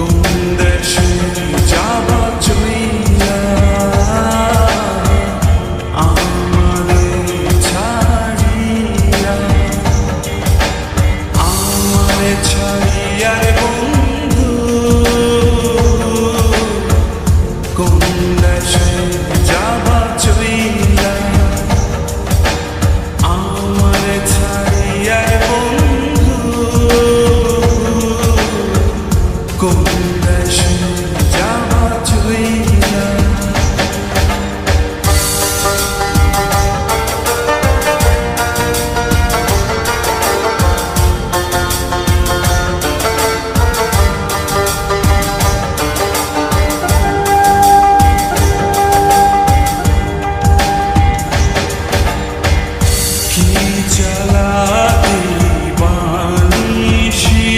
কোন দেশে যাবা চইলা আমারে ছাড়িয়া, আমারে ছাড়িয়া রে বন্ধু, কোন দেশে যাবা চইলা আমারে ছাড়িয়া রে বন্ধু, কোন দেশে যাবা চইলা। কি জ্বালাতে বানিশি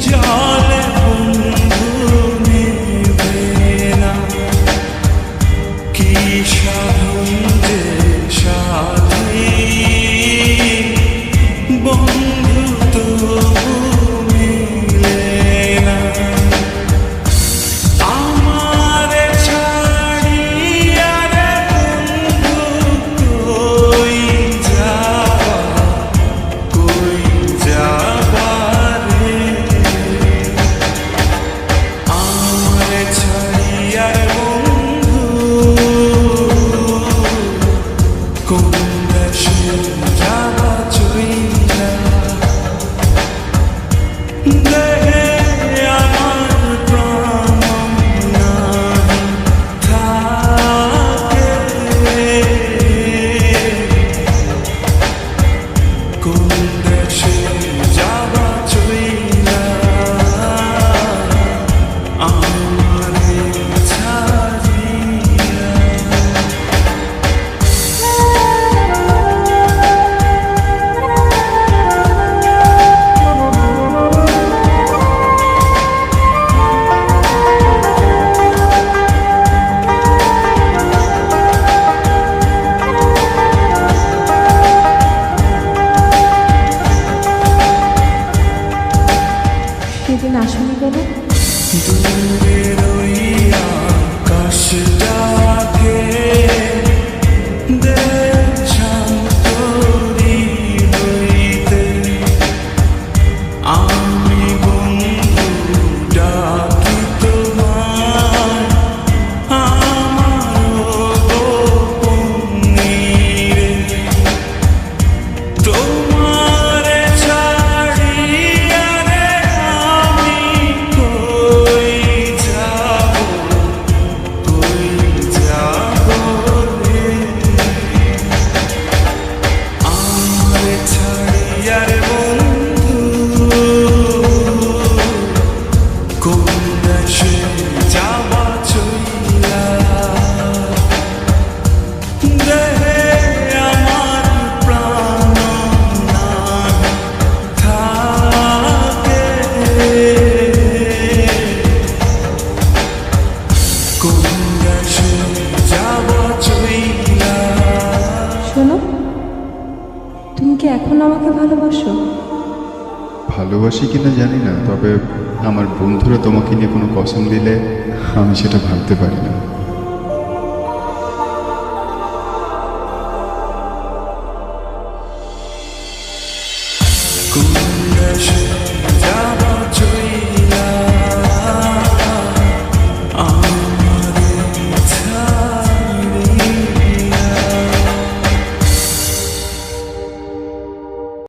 জলে বন্ধু নিবে না, কি সাধন যে সাথী বন্ধু তো মিলে না। আমারে ছাড়িয়া রে বন্ধু কই যাবা, কই যাবা রে, আমারে ছাড়িয়া রে বন্ধু, কোন দেশে যাবা চইলা। দেহে আমার প্রাণ নাই থাকে, কোন দেশে যাবা চইলা আমারে ছাড়িয়া। সেদিন আসনি কেন? দূরে রইয়া আকাশটাকে দেখছাম তোরি হইতে, আমি বন্ধু ডাকি তোমায় আমার গোপনীরে, তোমারে ছাড়িয়া রে আমি কই যাব, কই যাব রে, আমারে ছাড়িয়া রে বন্ধু, কোন দেশে যাবা চইলা। দেহে আমার প্রাণ নাই থাকে, কোন দেশে যাবা চইলা। শোনো, তুমি কি এখন আমাকে ভালোবাসো? ভালোবাসি কিনা জানি না, তবে আমার বন্ধুরা তোমাকে নিয়ে কোনো কসম দিলে আমি সেটা ভাবতে পারি না।